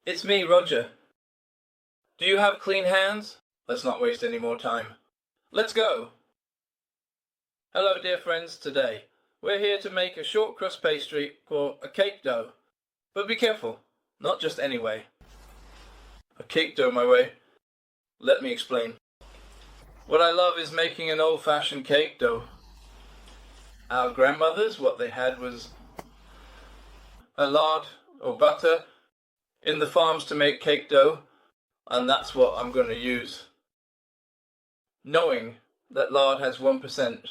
It's me, Roger. Do you have clean hands? Let's not waste any more time. Let's go! Hello dear friends, today we're here to make a short crust pastry or a cake dough. But be careful, not just any way. A cake dough my way. Let me explain. What I love is making an old-fashioned cake dough. Our grandmothers, what they had was a lard or butter in the farms to make cake dough, and that's what I'm going to use. Knowing that lard has 1%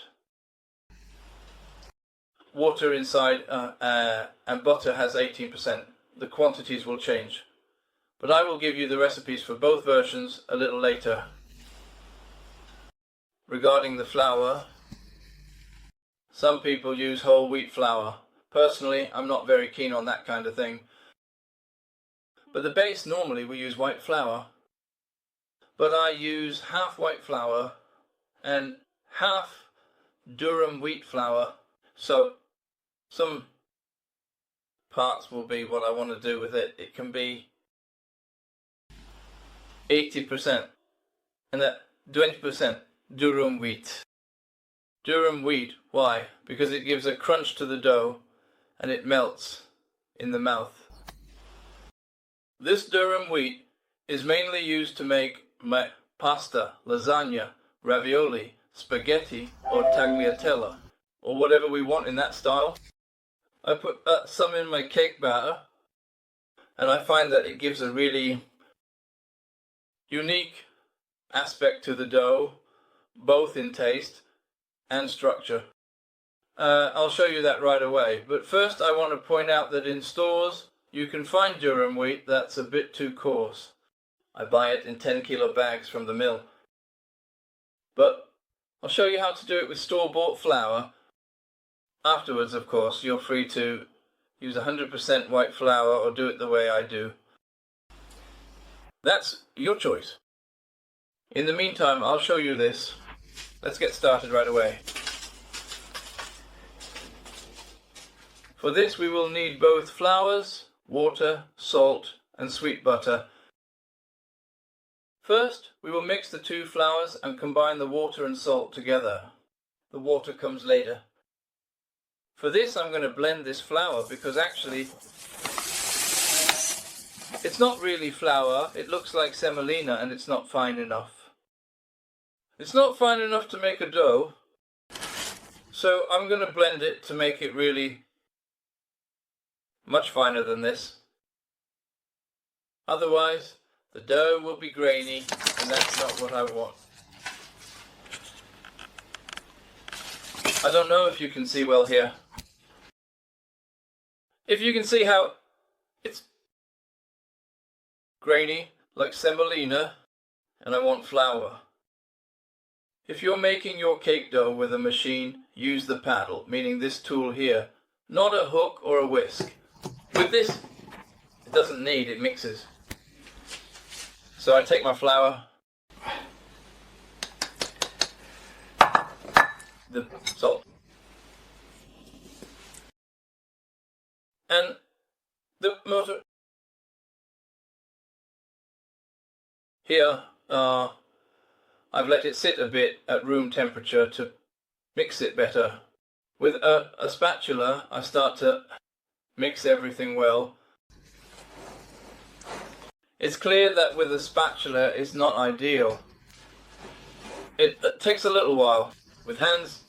water inside and butter has 18%, the quantities will change. But I will give you the recipes for both versions a little later. Regarding the flour, some people use whole wheat flour. Personally, I'm not very keen on that kind of thing. But the base, normally we use white flour. But I use half white flour and half durum wheat flour. So some parts will be what I want to do with it. It can be 80% and that 20% durum wheat. Durum wheat, why? Because it gives a crunch to the dough and it melts in the mouth. This durum wheat is mainly used to make pasta, lasagna, ravioli, spaghetti or tagliatelle, or whatever we want in that style. I put some in my cake batter and I find that it gives a really unique aspect to the dough, both in taste and structure. I'll show you that right away, but first I want to point out that in stores you can find durum wheat that's a bit too coarse. I buy it in 10-kilo bags from the mill. But I'll show you how to do it with store-bought flour. Afterwards, of course, you're free to use 100% white flour or do it the way I do. That's your choice. In the meantime, I'll show you this. Let's get started right away. For this we will need both flours, water, salt and sweet butter. First, we will mix the two flours and combine the water and salt together. The water comes later. For this I'm going to blend this flour because actually it's not really flour, it looks like semolina and it's not fine enough. It's not fine enough to make a dough, so I'm going to blend it to make it really much finer than this. Otherwise, the dough will be grainy and that's not what I want. I don't know if you can see well here. If you can see how it's grainy like semolina and I want flour. If you're making your cake dough with a machine, use the paddle, meaning this tool here, not a hook or a whisk. With this, it doesn't need, it mixes. So I take my flour, the salt, and the motor. Here, I've let it sit a bit at room temperature to mix it better. With a spatula, I start to mix everything well. It's clear that with a spatula it's not ideal. It takes a little while. With hands,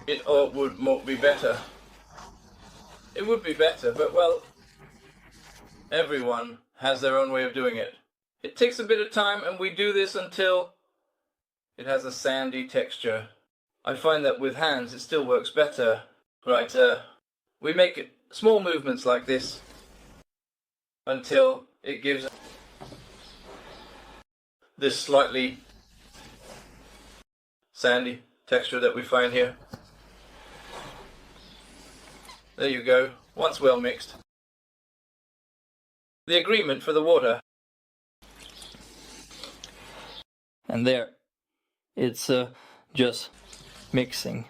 it would be better. It would be better, but well, everyone has their own way of doing it. It takes a bit of time and we do this until it has a sandy texture. I find that with hands it still works better. Right, we make small movements like this until it gives this slightly sandy texture that we find here. There you go, once well mixed. The agreement for the water. And there, it's just mixing.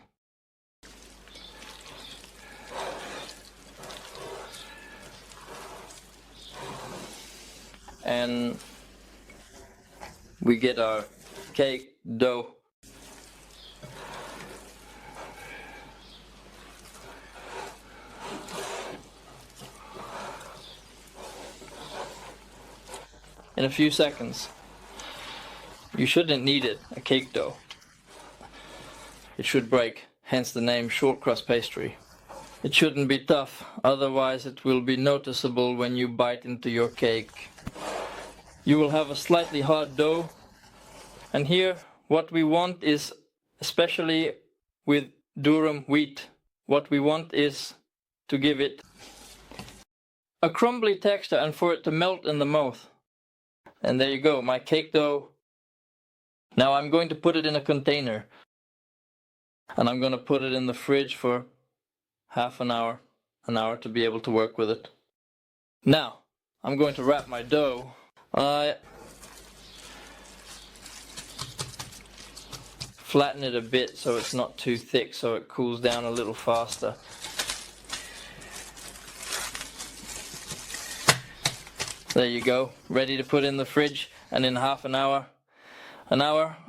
and we get our cake dough. In a few seconds. You shouldn't need it, a cake dough. It should break, hence the name shortcrust pastry. It shouldn't be tough, otherwise it will be noticeable when you bite into your cake. You will have a slightly hard dough, and here what we want is, especially with durum wheat, what we want is to give it a crumbly texture and for it to melt in the mouth. And there you go, my cake dough. Now I'm going to put it in a container, and I'm going to put it in the fridge for half an hour to be able to work with it. Now, I'm going to wrap my dough. I flatten it a bit so it's not too thick, so it cools down a little faster. There you go, ready to put in the fridge, and in half an hour,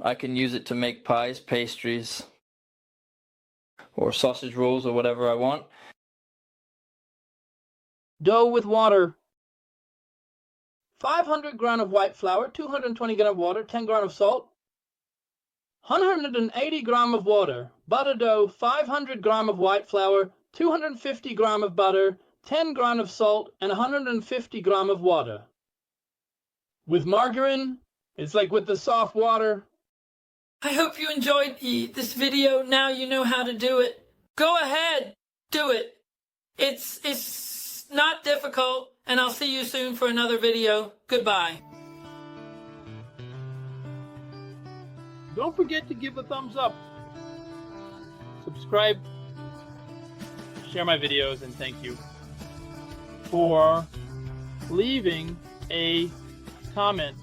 I can use it to make pies, pastries, or sausage rolls, or whatever I want. Dough with water. 500 grams of white flour, 220 grams of water, 10 grams of salt. 180 grams of water. Butter dough, 500 grams of white flour, 250 grams of butter, 10 grams of salt, and 150 grams of water. With margarine, it's like with the soft water. I hope you enjoyed this video. Now you know how to do it. Go ahead, do it. It's not difficult, and I'll see you soon for another video. Goodbye. Don't forget to give a thumbs up. Subscribe. Share my videos, and thank you for leaving a comment.